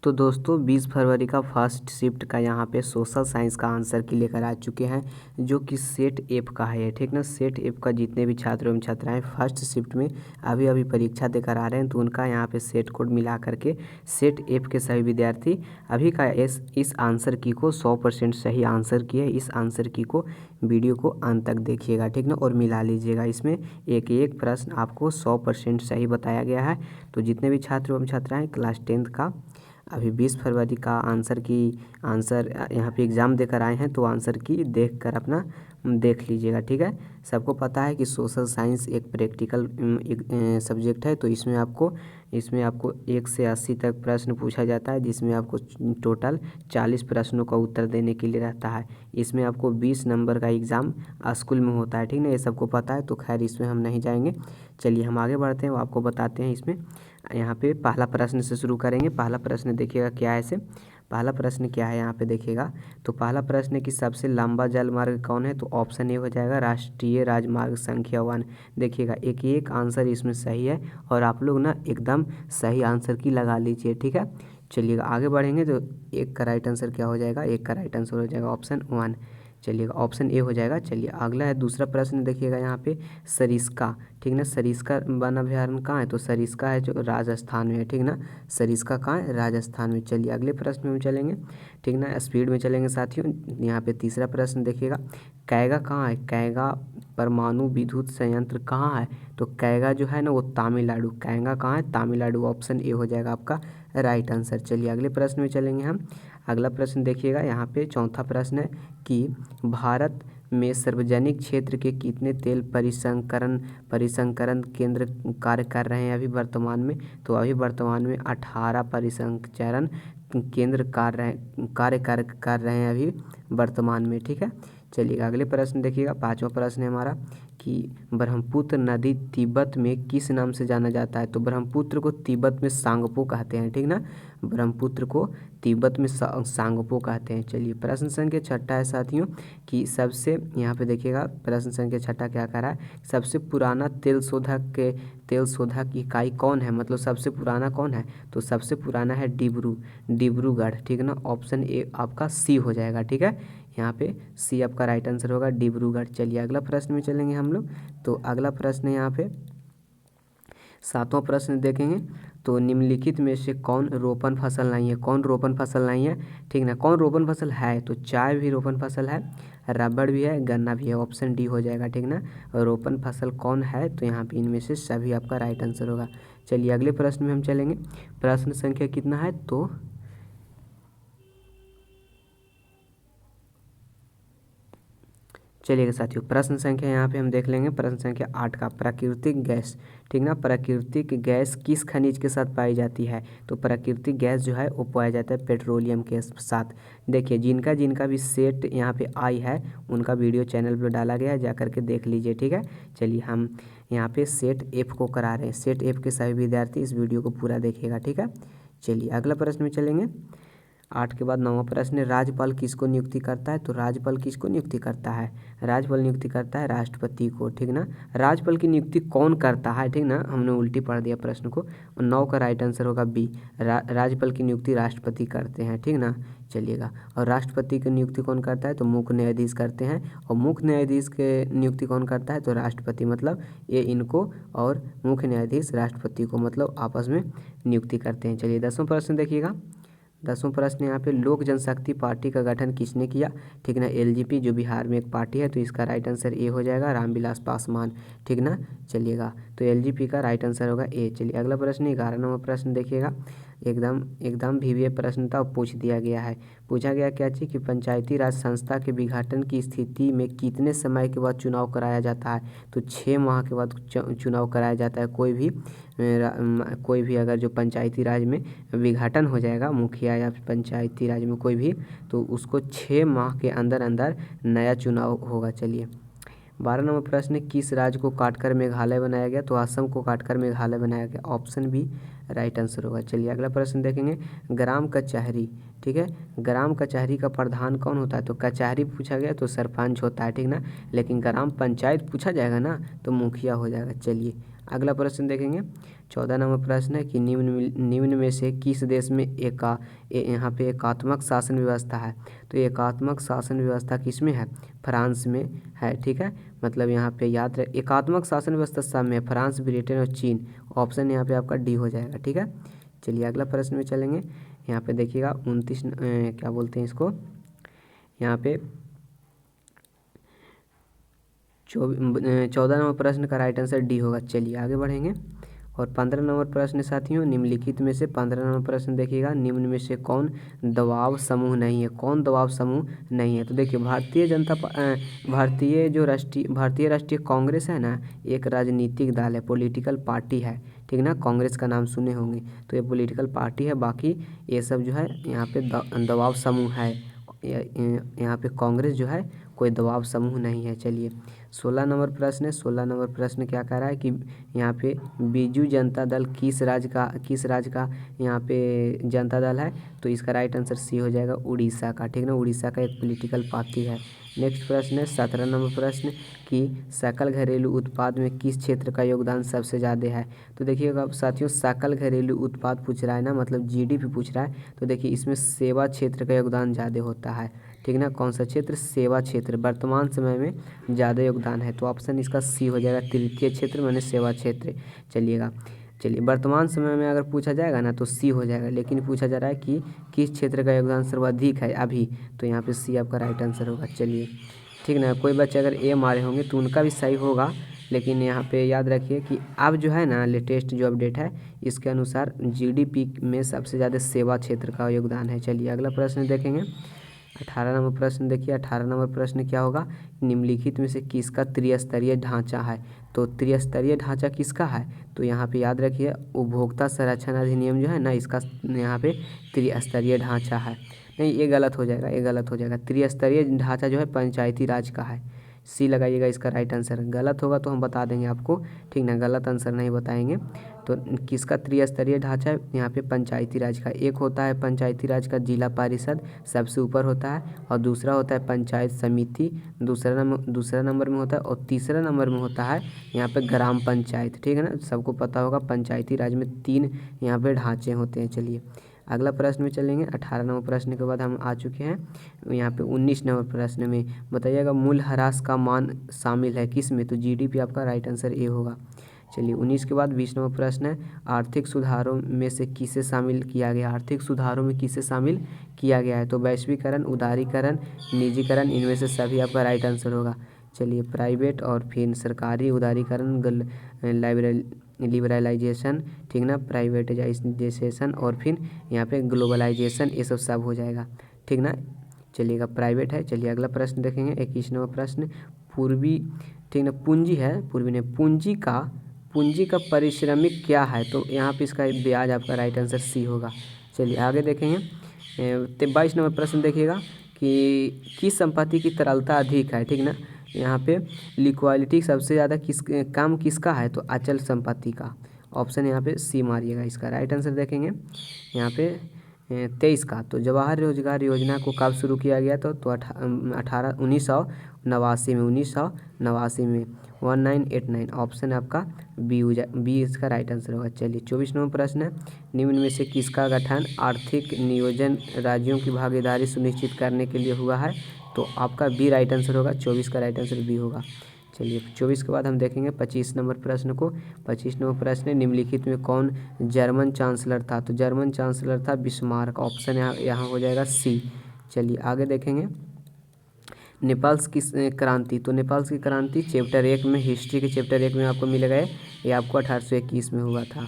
तो दोस्तों 20 फरवरी का फर्स्ट शिफ्ट का यहाँ पे सोशल साइंस का आंसर की लेकर आ चुके हैं, जो कि सेट एफ का है। ठीक ना, सेट एफ का जितने भी छात्र एवं छात्राएं फर्स्ट शिफ्ट में अभी अभी परीक्षा देकर आ रहे हैं, तो उनका यहाँ पे सेट कोड मिला करके सेट एफ के सभी विद्यार्थी अभी का इस आंसर की को 100% सही आंसर की है। इस आंसर की को वीडियो को अंत तक देखिएगा, ठीक ना, और मिला लीजिएगा। इसमें एक एक प्रश्न आपको 100% सही बताया गया है। तो जितने भी छात्र एवं छात्राएँ क्लास 10th का अभी 20 फरवरी का आंसर यहाँ पे एग्ज़ाम देकर आए हैं, तो आंसर की देखकर अपना देख लीजिएगा, ठीक है। सबको पता है कि सोशल साइंस एक प्रैक्टिकल सब्जेक्ट है, तो इसमें आपको 1 से 80 तक प्रश्न पूछा जाता है, जिसमें आपको टोटल 40 प्रश्नों का उत्तर देने के लिए रहता है। इसमें आपको 20 नंबर का एग्ज़ाम स्कूल में होता है, ठीक ना, ये सबको पता है। तो खैर इसमें हम नहीं जाएंगे, चलिए हम आगे बढ़ते हैं, वो आपको बताते हैं। इसमें यहाँ पे पहला प्रश्न से शुरू करेंगे। पहला प्रश्न देखिएगा क्या है ऐसे, पहला प्रश्न क्या है यहाँ पे देखिएगा। तो पहला प्रश्न है कि सबसे लंबा जल मार्ग कौन है, तो ऑप्शन ए हो जाएगा राष्ट्रीय राजमार्ग संख्या 1। देखिएगा एक एक आंसर इसमें सही है, और आप लोग ना एकदम सही आंसर की लगा लीजिए, ठीक है। चलिएगा आगे बढ़ेंगे, तो एक का राइट आंसर क्या हो जाएगा, एक का राइट आंसर हो जाएगा ऑप्शन 1। चलिएगा ऑप्शन ए हो जाएगा। चलिए अगला है दूसरा प्रश्न, देखिएगा यहाँ पे सरिस्का, ठीक ना, सरिस्का वन अभ्यारण्य कहाँ है, तो सरिस्का है जो राजस्थान में है, ठीक ना, सरिस्का कहाँ है, राजस्थान में। चलिए अगले प्रश्न में हम चलेंगे, ठीक ना, स्पीड में चलेंगे साथियों। यहाँ पे तीसरा प्रश्न देखिएगा, कैगा कहाँ है, कैगा परमाणु विद्युत संयंत्र कहाँ है, तो कैगा जो है ना वो तमिलनाडु, कैगा कहाँ है, तमिलनाडु। ऑप्शन ए हो जाएगा आपका राइट आंसर। चलिए अगले प्रश्न में चलेंगे हम। अगला प्रश्न देखिएगा, यहाँ पे चौथा प्रश्न है कि भारत में सार्वजनिक क्षेत्र के कितने तेल परिसंकरण केंद्र कार्य कर रहे हैं अभी वर्तमान में, तो अभी वर्तमान में 18 परिसंचरण केंद्र कार्य कर रहे हैं अभी वर्तमान में, ठीक है। चलिए अगले प्रश्न देखिएगा, पांचवा प्रश्न है हमारा कि ब्रह्मपुत्र नदी तिब्बत में किस नाम से जाना जाता है, तो ब्रह्मपुत्र को तिब्बत में सांगपो कहते हैं, ठीक ना, ब्रह्मपुत्र को तिब्बत में सांगपो कहते हैं। चलिए प्रश्न संख्या छठा है साथियों कि सबसे, यहाँ पे देखिएगा प्रश्न संख्या छठा क्या कह रहा है, सबसे पुराना तेल शोधक इकाई कौन है, मतलब सबसे पुराना कौन है, तो सबसे पुराना है डिब्रूगढ़, ठीक ना। ऑप्शन ए आपका सी हो जाएगा, ठीक है, यहाँ पे सी आपका राइट आंसर होगा, डिब्रूगढ़। चलिए अगला प्रश्न में चलेंगे हम लोग। तो अगला प्रश्न है यहाँ पे सातवां प्रश्न देखेंगे, तो निम्नलिखित में से कौन रोपण फसल नहीं है, कौन रोपण फसल नहीं है, ठीक ना, कौन रोपण फसल है, तो चाय भी रोपण फसल है, रबड़ भी है, गन्ना भी है। ऑप्शन डी हो जाएगा, ठीक ना, रोपण फसल कौन है, तो यहाँ पे इनमें से सभी आपका राइट आंसर होगा। चलिए अगले प्रश्न में हम चलेंगे। प्रश्न संख्या कितना है, तो चलिएगा साथियों, प्रश्न संख्या यहाँ पे हम देख लेंगे, प्रश्न संख्या 8 का प्राकृतिक गैस, ठीक ना, प्राकृतिक गैस किस खनिज के साथ पाई जाती है, तो प्राकृतिक गैस जो है वो पाया जाता है पेट्रोलियम के साथ। देखिए जिनका भी सेट यहाँ पे आई है उनका वीडियो चैनल पर डाला गया है, जा करके देख लीजिए, ठीक है। चलिए हम यहाँ पे सेट एफ को करा रहे हैं, सेट एफ के सभी विद्यार्थी इस वीडियो को पूरा देखिएगा, ठीक है। चलिए अगला प्रश्न में चलेंगे। 8 के बाद 9वां प्रश्न है, राज्यपाल किसको नियुक्ति करता है, तो राज्यपाल किसको नियुक्ति करता है, राज्यपाल नियुक्ति करता है राष्ट्रपति को, ठीक ना। राज्यपाल की नियुक्ति कौन करता है, ठीक ना, हमने उल्टी पढ़ दिया प्रश्न को, 9 का राइट आंसर होगा बी, राज्यपाल की नियुक्ति राष्ट्रपति करते हैं, ठीक ना। चलिएगा, और राष्ट्रपति की नियुक्ति कौन करता है, तो मुख्य न्यायाधीश करते हैं, और मुख्य न्यायाधीश के नियुक्ति कौन करता है, तो राष्ट्रपति, मतलब ये इनको और मुख्य न्यायाधीश राष्ट्रपति को मतलब आपस में नियुक्ति करते हैं। चलिए 10वां प्रश्न देखिएगा। 10वां प्रश्न यहाँ पे लोक जनशक्ति पार्टी का गठन किसने किया, ठीक ना, एलजेपी जो बिहार में एक पार्टी है, तो इसका राइट आंसर ए हो जाएगा रामविलास पासवान, ठीक ना। चलिएगा तो एलजेपी का राइट आंसर होगा ए। चलिए अगला प्रश्न 11 नंबर प्रश्न देखिएगा, एकदम भी प्रश्न था पूछ दिया गया है। पूछा गया क्या चीज़ कि पंचायती राज संस्था के विघटन की स्थिति में कितने समय के बाद चुनाव कराया जाता है, तो 6 माह के बाद चुनाव कराया जाता है। कोई भी अगर जो पंचायती राज में विघटन हो जाएगा, मुखिया या पंचायती राज में कोई भी, तो उसको 6 माह के अंदर अंदर नया चुनाव होगा। चलिए 12 नंबर प्रश्न, किस राज्य को काटकर मेघालय बनाया गया, तो असम को काटकर मेघालय बनाया गया। ऑप्शन बी राइट आंसर होगा। चलिए अगला प्रश्न देखेंगे, ग्राम कचहरी, ठीक है, ग्राम कचहरी का प्रधान कौन होता है, तो कचहरी पूछा गया तो सरपंच होता है, ठीक ना, लेकिन ग्राम पंचायत पूछा जाएगा ना तो मुखिया हो जाएगा। चलिए अगला प्रश्न देखेंगे, 14 नंबर प्रश्न है कि निम्न में से किस देश में यहाँ पे एकात्मक शासन व्यवस्था है। तो एकात्मक शासन व्यवस्था किस में है, फ्रांस में है। ठीक है, मतलब यहाँ पे याद रहे एकात्मक शासन व्यवस्था सब में, फ्रांस, ब्रिटेन और चीन। ऑप्शन यहाँ पे आपका डी हो जाएगा। ठीक है, चलिए अगला प्रश्न में चलेंगे। यहाँ पे देखिएगा 29 क्या बोलते हैं इसको, यहाँ पे 14 नंबर प्रश्न का राइट आंसर डी होगा। चलिए आगे बढ़ेंगे। और 15 नंबर प्रश्न साथियों, निम्नलिखित में से 15 नंबर प्रश्न देखिएगा, निम्न में से कौन दबाव समूह नहीं है, कौन दबाव समूह नहीं है। तो देखिए भारतीय राष्ट्रीय कांग्रेस है ना, एक राजनीतिक दल है, पॉलिटिकल पार्टी है। ठीक ना, कांग्रेस का नाम सुने होंगे, तो ये पॉलिटिकल पार्टी है। बाकी ये सब जो है यहाँ पे दबाव समूह है। यहाँ पे कांग्रेस जो है कोई दबाव समूह नहीं है। चलिए 16 नंबर प्रश्न है। 16 नंबर प्रश्न क्या कह रहा है कि यहाँ पे बीजू जनता दल किस राज्य का यहाँ पे जनता दल है। तो इसका राइट आंसर सी हो जाएगा, उड़ीसा का। ठीक ना, उड़ीसा का एक पॉलिटिकल पार्टी है। नेक्स्ट प्रश्न है 17 नंबर प्रश्न कि सकल घरेलू उत्पाद में किस क्षेत्र का योगदान सबसे ज़्यादा है। तो देखिएगा साथियों, सकल घरेलू उत्पाद पूछ रहा है ना, मतलब जीडीपी पूछ रहा है। तो देखिए इसमें सेवा क्षेत्र का योगदान ज़्यादा होता है। ठीक ना, कौन सा क्षेत्र, सेवा क्षेत्र वर्तमान समय में ज़्यादा योगदान है। तो ऑप्शन इसका सी हो जाएगा, तृतीय क्षेत्र माने सेवा क्षेत्र। चलिए वर्तमान समय में अगर पूछा जाएगा ना तो सी हो जाएगा, लेकिन पूछा जा रहा है कि किस क्षेत्र का योगदान सर्वाधिक है अभी, तो यहाँ पे सी आपका राइट आंसर होगा। चलिए ठीक ना, कोई बच्चे अगर ए मारे होंगे तो उनका भी सही होगा, लेकिन यहाँ पे याद रखिए कि अब जो है ना लेटेस्ट जो अपडेट है इसके अनुसार जीडीपी में सबसे ज़्यादा सेवा क्षेत्र का योगदान है। चलिए अगला प्रश्न देखेंगे। 18 नंबर प्रश्न देखिए। 18 नंबर प्रश्न क्या होगा, निम्नलिखित में से किसका त्रिस्तरीय ढांचा है। तो त्रिस्तरीय ढांचा किसका है, तो यहाँ पे याद रखिए उपभोक्ता संरक्षण अधिनियम जो है ना, इसका यहाँ पे त्रिस्तरीय ढांचा है। नहीं, ये गलत हो जाएगा। त्रिस्तरीय ढांचा जो है पंचायती राज का है। सी लगाइएगा इसका राइट आंसर। गलत होगा तो हम बता देंगे आपको, ठीक ना, गलत आंसर नहीं बताएंगे। तो किसका त्रिस्तरीय ढांचा है, यहाँ पे पंचायती राज का। एक होता है पंचायती राज का जिला परिषद, सबसे ऊपर होता है, और दूसरा होता है पंचायत समिति, दूसरा नंबर में होता है, और तीसरा नंबर में होता है यहाँ पे ग्राम पंचायत। ठीक है ना, सबको पता होगा पंचायती राज में 3 यहाँ पे ढांचे होते हैं। चलिए अगला प्रश्न में चलेंगे। 18 नंबर प्रश्न के बाद हम आ चुके हैं यहाँ पे 19 नंबर प्रश्न में। बताइएगा मूल्यह्रास का मान शामिल है किस में, तो जीडीपी आपका राइट आंसर ए होगा। चलिए 19 के बाद 20 नंबर प्रश्न है, आर्थिक सुधारों में से किसे शामिल किया गया। आर्थिक सुधारों में किसे शामिल किया गया है, तो वैश्वीकरण, उदारीकरण, निजीकरण, इनमें से सभी आपका राइट आंसर होगा। चलिए प्राइवेट और फिर सरकारी, उदारीकरण, लिबरलाइजेशन, ठीक ना, प्राइवेटाइजेशन और फिर यहाँ पे ग्लोबलाइजेशन, ये सब हो जाएगा। ठीक ना, चलिएगा प्राइवेट है। चलिए अगला प्रश्न देखेंगे 21 नंबर प्रश्न, पूर्वी, ठीक ना, पूंजी है, पूर्वी ने पूंजी का पारिश्रमिक क्या है, तो यहाँ पे इसका ब्याज आपका राइट आंसर सी होगा। चलिए आगे देखेंगे 22 नंबर प्रश्न देखिएगा कि किस संपत्ति की तरलता अधिक है। ठीक ना, यहाँ पे लिक्विडिटी सबसे ज़्यादा किसका है, तो अचल संपत्ति का। ऑप्शन यहाँ पे सी मारिएगा। इसका राइट आंसर देखेंगे यहाँ पे 23 का। तो जवाहर रोजगार योजना को कब शुरू किया गया था, तो 1989 में 1989। ऑप्शन आपका बी इसका राइट आंसर होगा। चलिए 24 नंबर प्रश्न है, निम्न में से किसका गठन आर्थिक नियोजन राज्यों की भागीदारी सुनिश्चित करने के लिए हुआ है, तो आपका बी राइट आंसर होगा। 24 का राइट आंसर बी होगा। चलिए 24 के बाद हम देखेंगे 25 नंबर प्रश्न को। 25 नंबर प्रश्न, निम्नलिखित में कौन जर्मन चांसलर था, तो जर्मन चांसलर था बिस्मार्क। ऑप्शन यहाँ हो जाएगा सी। चलिए आगे देखेंगे नेपाल्स की क्रांति। तो नेपाल्स की क्रांति चैप्टर 1 में, हिस्ट्री के चैप्टर 1 में आपको मिलेगा। ये आपको 1821 में हुआ था।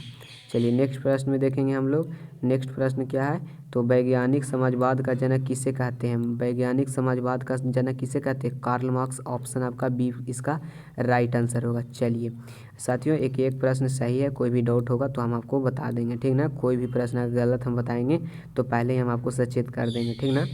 चलिए नेक्स्ट प्रश्न में देखेंगे हम लोग। नेक्स्ट प्रश्न क्या है, तो वैज्ञानिक समाजवाद का जनक किसे कहते हैं। वैज्ञानिक समाजवाद का जनक किसे कहते हैं, कार्ल मार्क्स। ऑप्शन आपका बी इसका राइट आंसर होगा। चलिए साथियों एक प्रश्न सही है, कोई भी डाउट होगा तो हम आपको बता देंगे, ठीक ना। कोई भी प्रश्न अगर गलत हम बताएंगे तो पहले ही हम आपको सचेत कर देंगे, ठीक ना।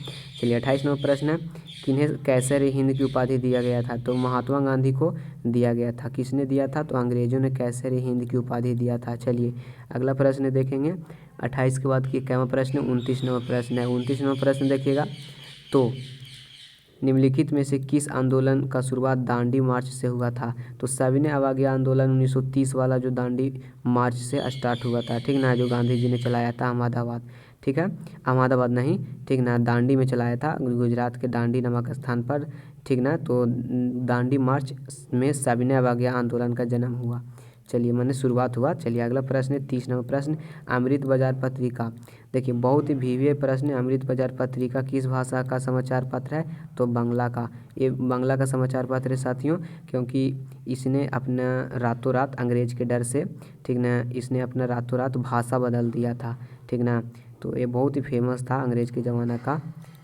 चलिए 28 नंबर प्रश्न है, किन्हें कैसर हिंद की उपाधि दिया गया था, तो महात्मा गांधी को दिया गया था। किसने दिया था, तो अंग्रेजों ने कैसर हिंद की उपाधि दिया था। चलिए अगला प्रश्न देखेंगे 28 के बाद की क्या प्रश्न, 29 नंबर प्रश्न है। 29 नंबर प्रश्न देखिएगा, तो निम्नलिखित में से किस आंदोलन का शुरुआत दांडी मार्च से हुआ था? तो सविनय अवज्ञा आंदोलन 1930 वाला जो दांडी मार्च से स्टार्ट हुआ था, ठीक ना, जो गांधी जी ने चलाया था अहमदाबाद, ठीक है, अहमदाबाद नहीं, ठीक ना, दांडी में चलाया था, गुजरात के दांडी नामक स्थान पर, ठीक ना। तो दांडी मार्च में सविनय अवज्ञा आंदोलन का जन्म हुआ, चलिए मैंने शुरुआत हुआ। चलिए अगला प्रश्न है 30 नंबर प्रश्न, अमृत बाजार पत्रिका। देखिए बहुत ही भीविए प्रश्न है। अमृत बाजार पत्रिका किस भाषा का समाचार पत्र है? तो बांग्ला का। ये बांग्ला का समाचार पत्र है साथियों, क्योंकि इसने अपना रातों रात अंग्रेज के डर से, ठीक ना, इसने अपना रातों रात भाषा बदल दिया था, ठीक ना। तो ये बहुत ही फेमस था अंग्रेज के ज़माना का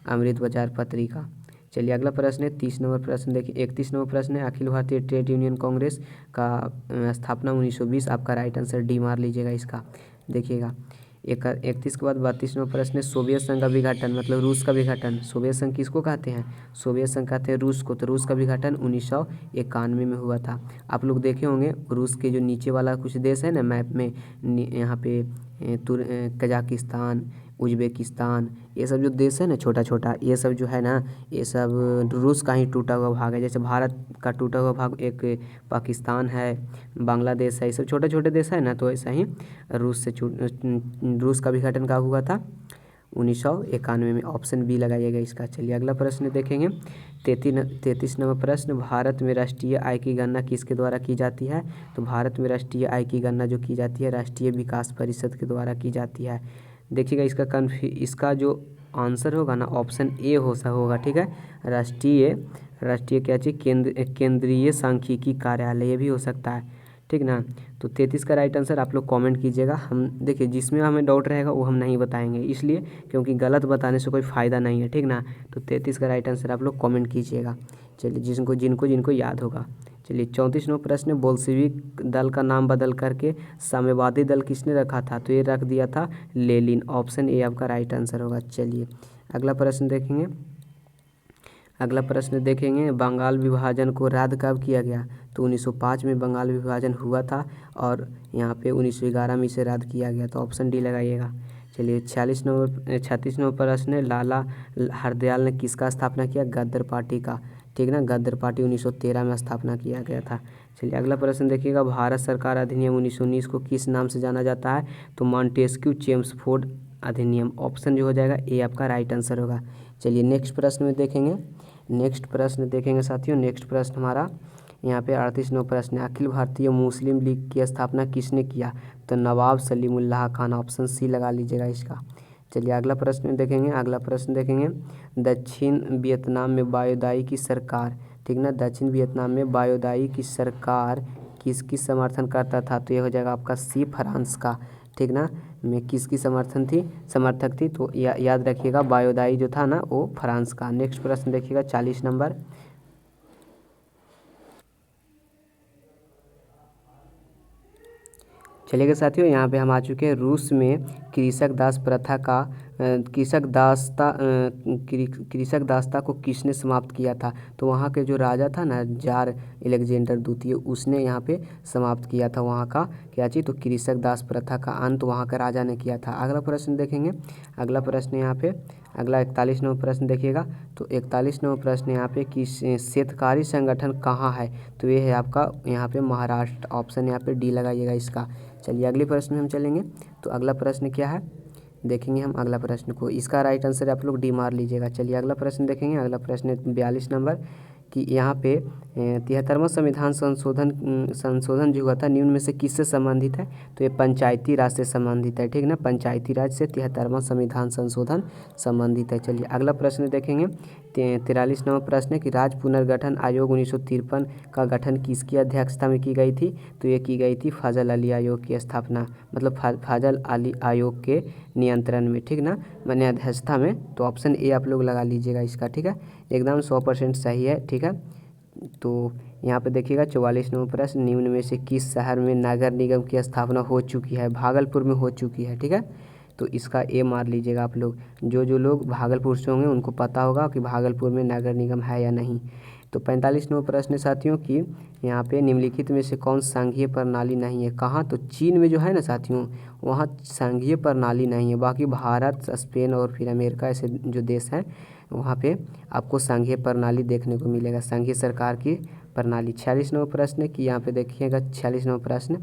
अमृत बाजार पत्रिका। चलिए अगला प्रश्न है 30 नंबर प्रश्न। देखिए 31 नंबर प्रश्न है, अखिल भारतीय ट्रेड यूनियन कांग्रेस का स्थापना 1920। आपका राइट आंसर डी मार लीजिएगा इसका। देखिएगा 31 के बाद 32 नंबर प्रश्न है, सोवियत संघ का विघटन मतलब रूस का विघटन। सोवियत संघ किसको कहते हैं? सोवियत संघ कहते हैं रूस को। तो रूस का विघटन 1991 में हुआ था। आप लोग देखे होंगे रूस के जो नीचे वाला कुछ देश है ना मैप में, यहाँ पे कजाकिस्तान, उज्बेकिस्तान, ये सब जो देश है ना छोटा छोटा, ये सब जो है ना, ये सब रूस का ही टूटा हुआ भाग है। जैसे भारत का टूटा हुआ भाग एक पाकिस्तान है, बांग्लादेश है, ये सब छोटे छोटे देश है ना, तो ऐसा ही रूस का विघटन कब हुआ था? 1991 में। ऑप्शन बी लगाइएगा इसका। चलिए अगला प्रश्न देखेंगे 33 नंबर प्रश्न, भारत में राष्ट्रीय आय की गणना किसके द्वारा की जाती है? तो भारत में राष्ट्रीय आय की गणना जो की जाती है राष्ट्रीय विकास परिषद के द्वारा की जाती है। देखिएगा इसका जो आंसर होगा ना ऑप्शन ए होगा, ठीक है। राष्ट्रीय क्या चीज़, केंद्रीय सांख्यिकी कार्यालय, ये भी हो सकता है, ठीक ना। तो 33 का राइट आंसर आप लोग कमेंट कीजिएगा। हम देखिए जिसमें हमें डाउट रहेगा वो हम नहीं बताएंगे, इसलिए क्योंकि गलत बताने से कोई फ़ायदा नहीं है, ठीक ना। तो 33 का राइट आंसर आप लोग कमेंट कीजिएगा। चलिए जिनको याद होगा। चलिए 34 नंबर प्रश्न, बोल्शेविक दल का नाम बदल करके साम्यवादी दल किसने रखा था? तो ये रख दिया था लेनिन। ऑप्शन ए आपका राइट आंसर होगा। चलिए अगला प्रश्न देखेंगे बंगाल विभाजन को रद्द कब किया गया? तो 1905 में बंगाल विभाजन हुआ था और यहाँ पे 1911 में इसे रद्द किया गया। तो ऑप्शन डी लगाइएगा। चलिए 36 नंबर प्रश्न है, लाला हरदयाल ने किसका स्थापना किया? गदर पार्टी का, ठीक ना। गदर पार्टी 1913 में स्थापना किया गया था। चलिए अगला प्रश्न देखिएगा, भारत सरकार अधिनियम 1919 को किस नाम से जाना जाता है? तो मॉन्टेस्क्यू चेम्सफोर्ड अधिनियम। ऑप्शन जो हो जाएगा ए आपका राइट आंसर होगा। चलिए नेक्स्ट प्रश्न में देखेंगे साथियों। नेक्स्ट प्रश्न हमारा यहाँ पे 38 नंबर प्रश्न है, अखिल भारतीय मुस्लिम लीग की स्थापना किसने किया? तो नवाब सलीमुल्लाह खान। ऑप्शन सी लगा लीजिएगा इसका। चलिए अगला प्रश्न देखेंगे दक्षिण वियतनाम में वायुदाई की सरकार, ठीक ना। दक्षिण वियतनाम में वायुदाई की सरकार किसकी समर्थन करता था? तो ये हो जाएगा आपका सी फ्रांस का, ठीक ना। में किसकी समर्थक थी? तो याद रखिएगा वायुदाई जो था ना वो फ्रांस का। नेक्स्ट प्रश्न देखिएगा 40 नंबर। चलिएगा साथियों, यहाँ पे हम आ चुके हैं रूस में कृषक दास प्रथा का कृषक दासता को किसने समाप्त किया था? तो वहाँ के जो राजा था ना जार अलेक्जेंडर द्वितीय, उसने यहाँ पे समाप्त किया था वहाँ का क्या चीज़? तो कृषक दास प्रथा का अंत वहाँ का राजा ने किया था। अगला प्रश्न देखेंगे। अगला प्रश्न यहाँ पे 41 नंबर प्रश्न देखिएगा। तो 41 नंबर प्रश्न यहाँ पे कि शेतकारी संगठन कहाँ है? तो ये है आपका यहाँ पे महाराष्ट्र। ऑप्शन यहाँ पे डी लगाइएगा इसका। चलिए अगले प्रश्न में हम चलेंगे। तो अगला प्रश्न क्या है देखेंगे हम अगला प्रश्न को, इसका राइट आंसर आप लोग डी मार लीजिएगा। चलिए अगला प्रश्न देखेंगे। अगला प्रश्न है 42 नंबर कि यहाँ पे 73वां संविधान संशोधन जो हुआ था निम्न में से किससे संबंधित है? तो ये पंचायती राज से संबंधित है, ठीक ना। पंचायती राज से 73वां संविधान संशोधन संबंधित है। चलिए अगला प्रश्न देखेंगे 43 नंबर प्रश्न है कि राज्य पुनर्गठन आयोग 1953 का गठन किसकी अध्यक्षता में की गई थी? तो ये की गई थी फाजल अली आयोग की स्थापना, मतलब फाजल अली आयोग के नियंत्रण में, ठीक ना, मैंने अध्यक्षता में। तो ऑप्शन ए आप लोग लगा लीजिएगा इसका, ठीक है, एकदम 100% सही है, ठीक है। तो यहाँ पे देखिएगा 44 नंबर प्रश्न, निम्न में से किस शहर में नगर निगम की स्थापना हो चुकी है? भागलपुर में हो चुकी है, ठीक है। तो इसका ए मार लीजिएगा आप लोग। जो लोग भागलपुर से होंगे उनको पता होगा कि भागलपुर में नगर निगम है या नहीं। तो 45 नंबर प्रश्न है साथियों कि यहाँ पे निम्नलिखित में से कौन संघीय प्रणाली नहीं है। कहाँ? तो चीन में जो है ना साथियों, वहाँ संघीय प्रणाली नहीं है। बाकी भारत, स्पेन और फिर अमेरिका ऐसे जो देश हैं वहाँ पे आपको संघीय प्रणाली देखने को मिलेगा, संघीय सरकार की प्रणाली। 46 नंबर प्रश्न कि यहाँ पे देखिएगा 46 नंबर प्रश्न,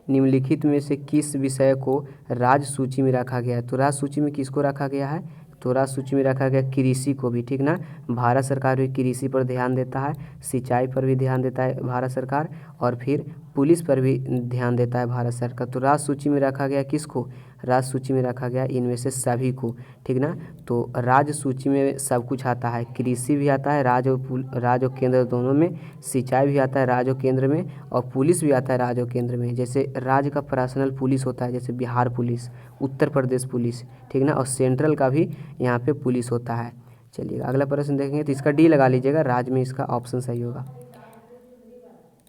निम्नलिखित में से किस विषय को राज्य सूची में रखा गया है। तो राज्य सूची में किसको रखा गया है? तो राज्य सूची में रखा गया कृषि को भी, ठीक ना। भारत सरकार भी कृषि पर ध्यान देता है, सिंचाई पर भी ध्यान देता है भारत सरकार, और फिर पुलिस पर भी ध्यान देता है भारत सरकार। तो राज्य सूची में रखा गया किसको? राज्य सूची में रखा गया इनमें से सभी को, ठीक ना। तो राज्य सूची में सब कुछ आता है, कृषि भी आता है राज्य और केंद्र दोनों में, सिंचाई भी आता है राज्य और केंद्र में, और पुलिस भी आता है राज्य और केंद्र में। जैसे राज्य का पर्सनल पुलिस होता है, जैसे बिहार पुलिस, उत्तर प्रदेश पुलिस, ठीक ना, और सेंट्रल का भी यहाँ पे पुलिस होता है। चलिए अगला प्रश्न देखेंगे, तो इसका डी लगा लीजिएगा, राज्य में इसका ऑप्शन सही होगा।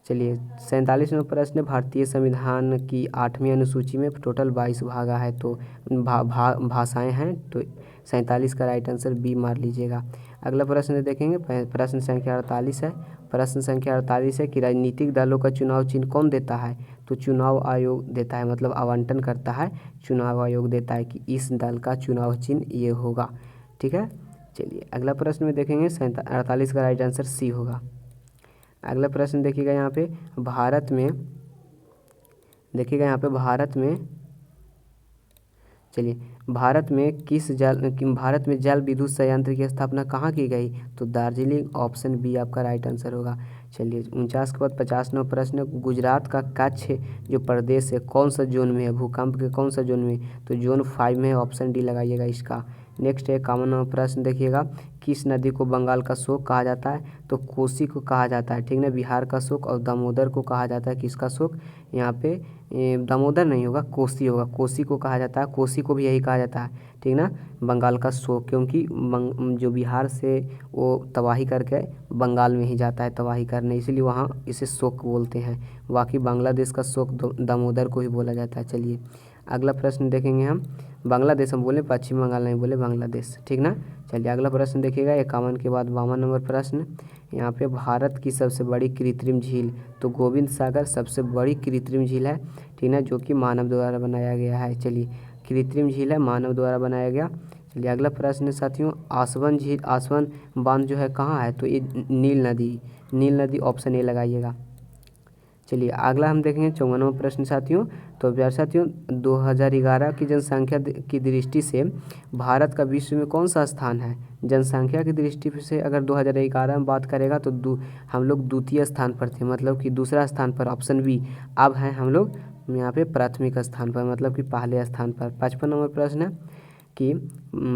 चलिए 47 नंबर प्रश्न, भारतीय संविधान की 8वीं अनुसूची में टोटल 22 भागा है, तो भाषाएं हैं, तो 47 का राइट आंसर बी मार लीजिएगा। अगला प्रश्न देखेंगे, प्रश्न संख्या 48 है। प्रश्न संख्या 48 है कि राजनीतिक दलों का चुनाव चिन्ह कौन देता है। तो चुनाव आयोग देता है, मतलब आवंटन करता है, चुनाव आयोग देता है कि इस दल का चुनाव चिन्ह ये होगा, ठीक है। चलिए अगला प्रश्न में देखेंगे, 48 का राइट आंसर सी होगा। अगला प्रश्न देखिएगा यहाँ पे, भारत में देखिएगा यहाँ पे भारत में जल विद्युत संयंत्र की स्थापना कहाँ की गई। तो दार्जिलिंग, ऑप्शन बी आपका राइट आंसर होगा। चलिए 49 के बाद 50 नंबर प्रश्न, गुजरात का कच्छ जो प्रदेश है कौन सा जोन में है, भूकंप के कौन सा जोन में। तो जोन 5 में है, ऑप्शन डी लगाइएगा इसका। नेक्स्ट है 51 नंबर प्रश्न देखिएगा, किस नदी को बंगाल का शोक कहा जाता है। तो कोसी को कहा जाता है, ठीक ना, बिहार का शोक, और दामोदर को कहा जाता है किसका शोक, यहाँ पे दामोदर नहीं होगा, कोसी होगा, कोसी को कहा जाता है, कोसी को भी यही कहा जाता है, ठीक ना, बंगाल का शोक, क्योंकि जो बिहार से वो तबाही करके बंगाल में ही जाता है तबाही करने, इसीलिए वहाँ इसे शोक बोलते हैं। बाकी बांग्लादेश का शोक दामोदर को ही बोला जाता है। चलिए अगला प्रश्न देखेंगे हम, बांग्लादेश हम बोले, पश्चिम बंगाल नहीं बोले, बांग्लादेश, ठीक ना। चलिए अगला प्रश्न देखिएगा 51 के बाद 52 नंबर प्रश्न, यहाँ पे भारत की सबसे बड़ी कृत्रिम झील। तो गोविंद सागर सबसे बड़ी कृत्रिम झील है, ठीक ना, जो कि मानव द्वारा बनाया गया है। चलिए कृत्रिम झील है, मानव द्वारा बनाया गया। चलिए अगला प्रश्न साथियों, आसवन बांध जो है कहाँ है। तो ये नील नदी, ऑप्शन ए लगाइएगा। चलिए अगला हम देखेंगे 54वां प्रश्न साथियों। तो प्यार साथियों, 2011 की जनसंख्या की दृष्टि से भारत का विश्व में कौन सा स्थान है। जनसंख्या की दृष्टि से अगर 2011 में बात करेगा तो हम लोग द्वितीय स्थान पर थे, मतलब कि दूसरा स्थान पर, ऑप्शन बी। अब हैं हम लोग यहाँ पे प्राथमिक स्थान पर, मतलब कि पहले स्थान पर। 55 नंबर प्रश्न है कि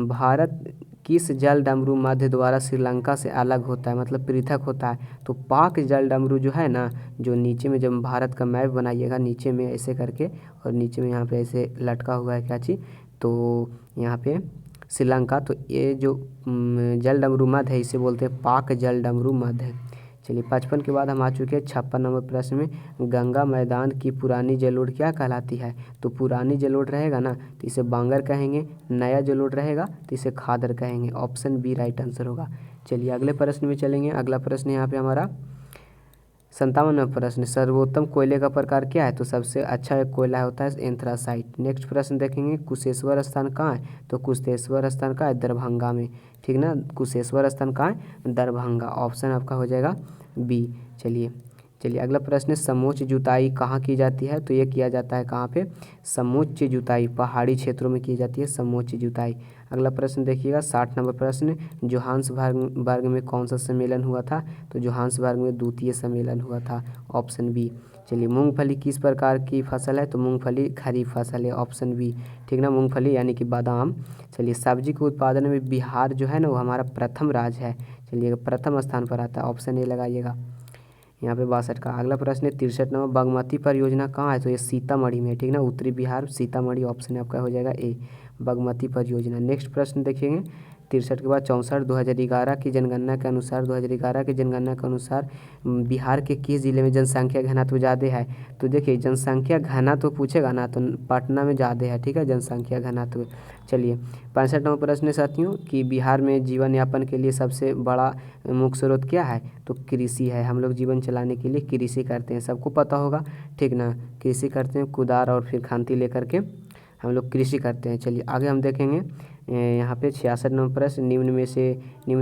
भारत किस जल डमरू मध्य द्वारा श्रीलंका से अलग होता है, मतलब पृथक होता है। तो पाक जल डमरू जो है ना, जो नीचे में जब भारत का मैप बनाइएगा नीचे में ऐसे करके, और नीचे में यहाँ पे ऐसे लटका हुआ है क्या चीज़, तो यहाँ पे श्रीलंका, तो ये जो जल डमरू मध्य है इसे बोलते हैं पाक जल डमरू मध्य। चलिए 55 के बाद हम आ चुके हैं 56 नंबर प्रश्न में, गंगा मैदान की पुरानी जलोढ़ क्या कहलाती है। तो पुरानी जलोढ़ रहेगा ना तो इसे बांगर कहेंगे, नया जलोढ़ रहेगा तो इसे खादर कहेंगे, ऑप्शन बी राइट आंसर होगा। चलिए अगले प्रश्न में चलेंगे। अगला प्रश्न यहाँ पे हमारा 57वां प्रश्न, सर्वोत्तम कोयले का प्रकार क्या है। तो सबसे अच्छा एक कोयला होता है एंथ्रासाइट। नेक्स्ट प्रश्न देखेंगे, कुशेश्वर स्थान कहाँ है। तो कुशेश्वर स्थान कहाँ है, दरभंगा में, ठीक ना, कुशेश्वर स्थान कहाँ है, दरभंगा, ऑप्शन आपका हो जाएगा बी। चलिए अगला प्रश्न, समोच्च जुताई कहाँ की जाती है। तो ये किया जाता है कहाँ पे, समोच्च जुताई पहाड़ी क्षेत्रों में की जाती है समोच्च जुताई। अगला प्रश्न देखिएगा 60 नंबर प्रश्न, जोहान्सबर्ग में कौन सा सम्मेलन हुआ था। तो जोहान्सबर्ग में द्वितीय सम्मेलन हुआ था, ऑप्शन बी। चलिए मूंगफली किस प्रकार की फसल है। तो मूंगफली खरीफ फसल है, ऑप्शन बी, ठीक ना, मूंगफली यानी कि बादाम। चलिए सब्जी के उत्पादन में बिहार जो है ना वो हमारा प्रथम राज्य है। चलिए प्रथम स्थान पर आता है, ऑप्शन ए लगाइएगा यहाँ पे 62 का। अगला प्रश्न है 63 नंबर, बागमती परियोजना कहाँ है। तो ये सीतामढ़ी में, ठीक ना, उत्तरी बिहार सीतामढ़ी, ऑप्शन आपका हो जाएगा ए, बागमती परियोजना। नेक्स्ट प्रश्न देखेंगे 63 के बाद 64। 2011 की जनगणना के अनुसार 2011 की जनगणना के अनुसार बिहार के किस जिले में जनसंख्या घनत्व ज़्यादा है? तो देखिए जनसंख्या घनत्व पूछेगा ना तो पटना में ज़्यादा है, ठीक है, जनसंख्या घनत्व। चलिए 65 नंबर प्रश्न है साथियों कि बिहार में जीवन यापन के लिए सबसे बड़ा मुख्य स्रोत क्या है? तो कृषि है। हम लोग जीवन चलाने के लिए कृषि करते हैं, सबको पता होगा, ठीक ना। कृषि करते हैं, कुदार और फिर खांती लेकर के हम लोग कृषि करते हैं। चलिए आगे हम देखेंगे यहाँ पे 66 नंबर प्रश्न, निम्न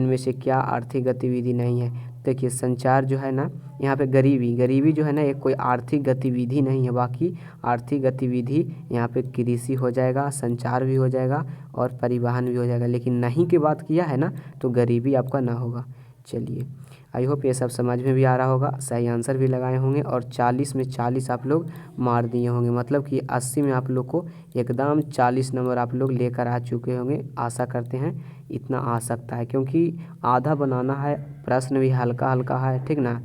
में से क्या आर्थिक गतिविधि नहीं है? देखिए संचार जो है ना, यहाँ पे गरीबी जो है ना, एक कोई आर्थिक गतिविधि नहीं है। बाकी आर्थिक गतिविधि यहाँ पे कृषि हो जाएगा, संचार भी हो जाएगा और परिवहन भी हो जाएगा, लेकिन नहीं की बात किया है ना तो गरीबी आपका ना होगा। चलिए आई होप ये सब समझ में भी आ रहा होगा, सही आंसर भी लगाए होंगे और 40 में 40 आप लोग मार दिए होंगे, मतलब कि 80 में आप लोग को एकदम 40 नंबर आप लोग लेकर आ चुके होंगे। आशा करते हैं इतना आ सकता है, क्योंकि आधा बनाना है, प्रश्न भी हल्का हल्का है, ठीक ना।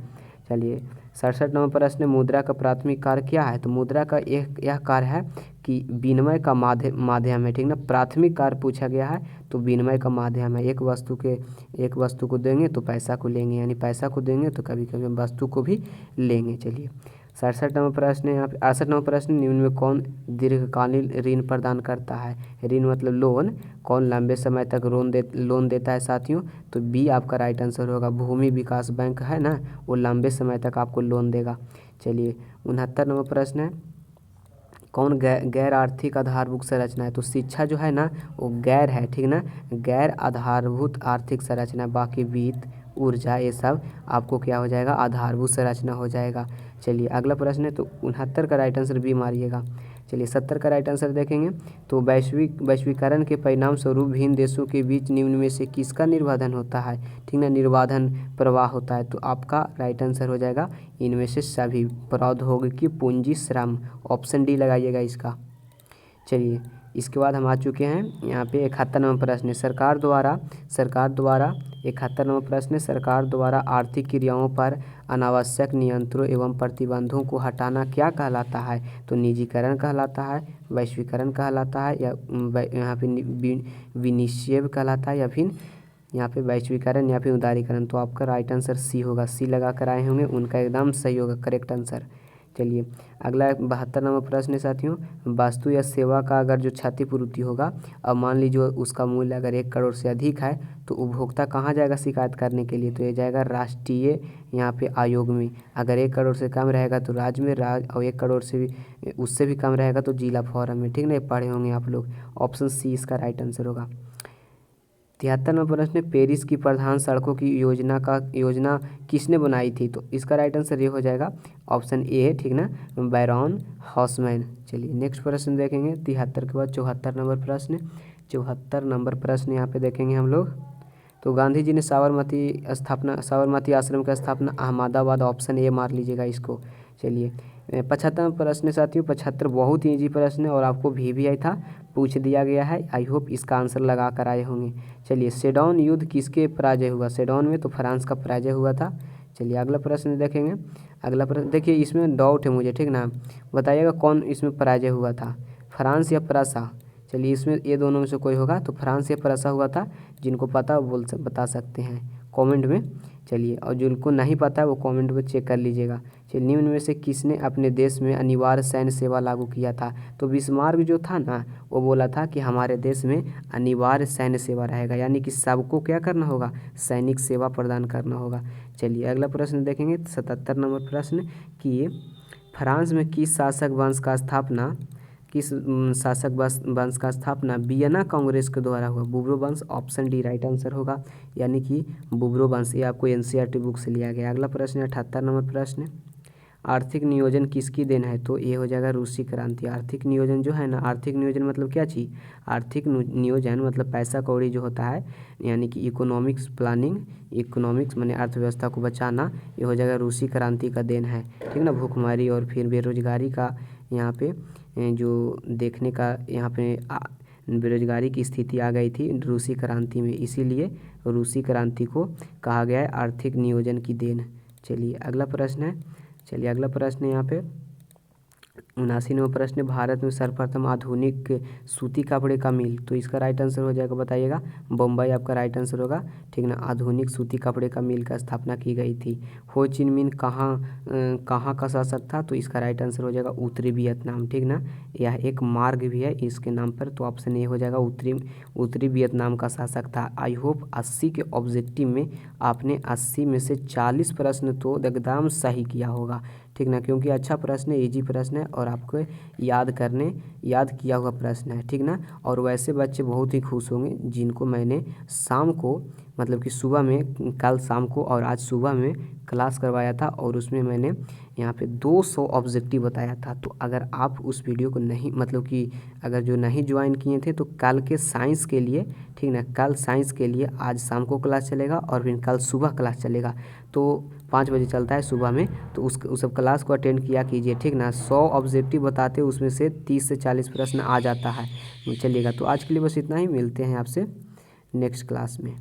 चलिए 67 नंबर प्रश्न, मुद्रा का प्राथमिक कार्य क्या है? तो मुद्रा का यह कार्य है कि विनिमय का माध्यम है, ठीक ना। प्राथमिक कार्य पूछा गया है तो विनिमय का माध्यम है। एक वस्तु को देंगे तो पैसा को लेंगे, यानी पैसा को देंगे तो कभी कभी वस्तु को भी लेंगे। चलिए 67 नंबर प्रश्न है यहाँ पे। 68 नंबर प्रश्न, निम्न में कौन दीर्घकालीन ऋण प्रदान करता है? ऋण मतलब लोन, कौन लंबे समय तक लोन देता है साथियों? तो बी आपका राइट आंसर होगा। भूमि विकास बैंक है ना, वो लंबे समय तक आपको लोन देगा। चलिए 69 नंबर प्रश्न है, कौन गैर आर्थिक आधारभूत संरचना है? तो शिक्षा जो है ना वो गैर है, ठीक ना, गैर आधारभूत आर्थिक संरचना। बाकी वित्त, ऊर्जा, ये सब आपको क्या हो जाएगा? आधारभूत संरचना हो जाएगा। चलिए अगला प्रश्न है, तो 69 का राइट आंसर बी मारिएगा। चलिए 70 का राइट आंसर देखेंगे तो वैश्वीकरण के परिणाम स्वरूप विभिन्न देशों के बीच निम्न में से किसका निर्बाधन होता है? ठीक ना, निर्बाधन प्रवाह होता है। तो आपका राइट आंसर हो जाएगा इनमें से सभी। प्रौद्योगिकी पूंजी श्रम, ऑप्शन डी लगाइएगा इसका। चलिए इसके बाद हम आ चुके हैं यहाँ पे 71 नंबर प्रश्न है, सरकार द्वारा 71 नंबर प्रश्न है, सरकार द्वारा आर्थिक क्रियाओं पर अनावश्यक नियंत्रणों एवं प्रतिबंधों को हटाना क्या कहलाता है? तो निजीकरण कहलाता है, वैश्वीकरण कहलाता है, या यहाँ पे विनिषेध कहलाता है, या फिर यहाँ पे वैश्वीकरण या फिर उदारीकरण। तो आपका राइट आंसर सी होगा। सी लगा कर आए होंगे, उनका एकदम सही होगा, करेक्ट आंसर। चलिए अगला 72 नंबर प्रश्न है साथियों, वस्तु या सेवा का अगर जो क्षतिपूर्ति होगा, अब मान लीजिए उसका मूल्य अगर 1 करोड़ से अधिक है तो उपभोक्ता कहाँ जाएगा शिकायत करने के लिए? तो ये जाएगा राष्ट्रीय यहाँ पे आयोग में। अगर 1 करोड़ से कम रहेगा तो राज्य में, और 1 करोड़ से भी उससे भी कम रहेगा तो जिला फोरम में, ठीक ना। ये पढ़े होंगे आप लोग। ऑप्शन सी इसका राइट आंसर होगा। 73 नंबर प्रश्न, पेरिस की प्रधान सड़कों की योजना किसने बनाई थी? तो इसका राइट आंसर ये हो जाएगा ऑप्शन ए, ठीक ना, बैरॉन हॉसमैन। चलिए नेक्स्ट प्रश्न देखेंगे 73 के बाद 74 नंबर प्रश्न। 74 नंबर प्रश्न यहाँ पे देखेंगे हम लोग, तो गांधी जी ने साबरमती आश्रम का स्थापना अहमदाबाद, ऑप्शन ए मार लीजिएगा इसको। चलिए 75 प्रश्न साथियों, 75 बहुत ही ईजी प्रश्न है और आपको भी आई था, पूछ दिया गया है। आई होप इसका आंसर लगा कर आए होंगे। चलिए सेडौन युद्ध किसके पराजय हुआ? सेडौन में तो फ्रांस का पराजय हुआ था। चलिए अगला प्रश्न देखेंगे। अगला प्रश्न देखिए, इसमें डाउट है मुझे, ठीक ना, बताइएगा कौन इसमें पराजय हुआ था, फ्रांस या प्रसा? चलिए इसमें ये दोनों में से कोई होगा, तो फ्रांस या प्रसा हुआ था। जिनको पता वो बता सकते हैं कमेंट में। चलिए और जिनको नहीं पता है वो कमेंट में चेक कर लीजिएगा। चलिए निम्न में से किसने अपने देश में अनिवार्य सैन्य सेवा लागू किया था? तो बिस्मार्क जो था ना वो बोला था कि हमारे देश में अनिवार्य सैन्य सेवा रहेगा, यानी कि सबको क्या करना होगा? सैनिक सेवा प्रदान करना होगा। चलिए अगला प्रश्न देखेंगे 77 नंबर प्रश्न कि फ्रांस में किस शासक वंश का स्थापना वियना कांग्रेस के द्वारा हुआ? बुब्रो वंश, ऑप्शन डी राइट आंसर होगा, यानी कि बुब्रो वंश। ये आपको एनसीईआरटी बुक से लिया गया। अगला प्रश्न 78 नंबर प्रश्न, आर्थिक नियोजन किसकी देन है? तो ये हो जाएगा रूसी क्रांति। आर्थिक नियोजन जो है ना, आर्थिक नियोजन मतलब क्या चीज़? आर्थिक नियोजन मतलब पैसा कौड़ी जो होता है, यानी कि इकोनॉमिक्स प्लानिंग, इकोनॉमिक्स माने अर्थव्यवस्था को बचाना, ये हो जाएगा रूसी क्रांति का देन है, ठीक ना। भूखमरी और फिर बेरोजगारी का यहाँ पे जो देखने का यहाँ पे बेरोजगारी की स्थिति आ गई थी रूसी क्रांति में, इसीलिए रूसी क्रांति को कहा गया है आर्थिक नियोजन की देन। चलिए अगला प्रश्न है यहाँ पे 79 नंबर प्रश्न, भारत में सर्वप्रथम आधुनिक सूती कपड़े का मिल, तो इसका राइट आंसर हो जाएगा, बताइएगा बम्बई आपका राइट आंसर होगा। ठीक ना, आधुनिक सूती कपड़े का मिल का स्थापना की गई थी। हो चिन मिन कहाँ का शासक था, तो इसका राइट आंसर हो जाएगा उत्तरी वियतनाम। ठीक ना, यह एक मार्ग भी है इसके नाम पर, तो ऑप्शन ए हो जाएगा उत्तरी वियतनाम का शासक था। आई होप 80 के ऑब्जेक्टिव में आपने 80 में से 40 प्रश्न तो एकदम सही किया होगा। ठीक ना, क्योंकि अच्छा प्रश्न है, इजी प्रश्न है और आपको याद किया हुआ प्रश्न है। ठीक ना, और वैसे बच्चे बहुत ही खुश होंगे जिनको मैंने शाम को मतलब कि सुबह में, कल शाम को और आज सुबह में क्लास करवाया था और उसमें मैंने यहाँ पे 200 ऑब्जेक्टिव बताया था। तो अगर आप उस वीडियो को नहीं मतलब कि अगर जो नहीं ज्वाइन किए थे तो कल के साइंस के लिए, ठीक ना, कल साइंस के लिए आज शाम को क्लास चलेगा और फिर कल सुबह क्लास चलेगा। तो 5 बजे चलता है सुबह में, तो उस सब क्लास को अटेंड किया कीजिए। ठीक ना, 100 ऑब्जेक्टिव बताते उसमें से 30 से 40 प्रश्न आ जाता है। चलिएगा, तो आज के लिए बस इतना ही, मिलते हैं आपसे नेक्स्ट क्लास में।